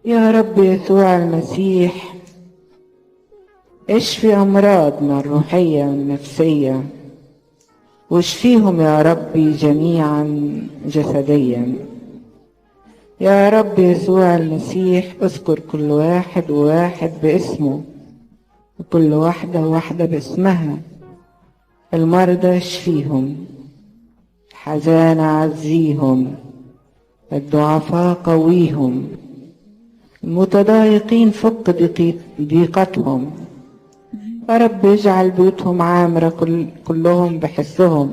يا رب يسوع المسيح، اشفي أمراضنا الروحية والنفسية، واشفيهم يا ربي جميعا جسديا. يا رب يسوع المسيح، اذكر كل واحد وواحد باسمه، وكل واحدة وواحدة باسمها. المرضى اشفيهم، الحزانة عزيهم، الضعفاء قويهم، المتضايقين فك ضيقتهم. يا رب اجعل بيوتهم عامرة كلهم بحسهم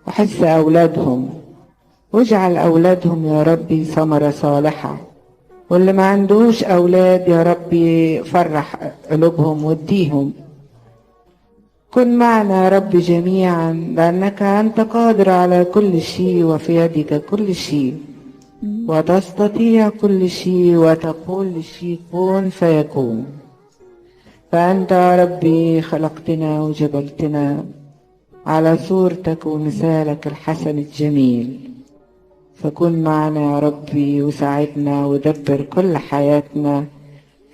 وحس أولادهم، واجعل أولادهم يا ربي ثمرة صالحة، واللي ما عندوش أولاد يا ربي فرح قلوبهم واديهم. كن معنا يا رب جميعا، لأنك أنت قادر على كل شيء، وفي يدك كل شيء، وتستطيع كل شيء، وتقول للشيء كن فيكون. فأنت يا ربي خلقتنا وجبلتنا على صورتك ومثالك الحسن الجميل، فكن معنا يا ربي وساعدنا ودبر كل حياتنا.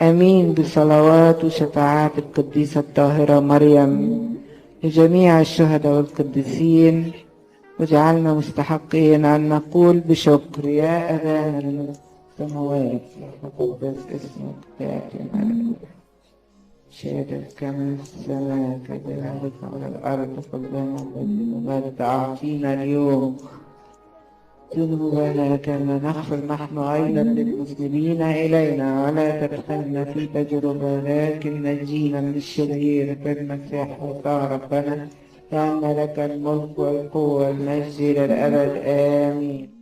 امين بصلوات وشفاعات القديسة الطاهرة مريم لجميع الشهداء والقديسين، واجعلنا مستحقين ان نقول بشكر: يا ابانا السماوات يتقدس اسمك، ياتي ملكوتك، شهدك كما في السماء كذلك على الارض. خبزنا اعطينا اليوم، ذنوبنا كما نغفر نحن أيضا للمذنبين إلينا، ولا تدخلنا في تجربة لكن نجينا من الشرير. بالمسيح يسوع ربنا، لأن لك الملك والقوة والمجد إلى الأبد، آمين.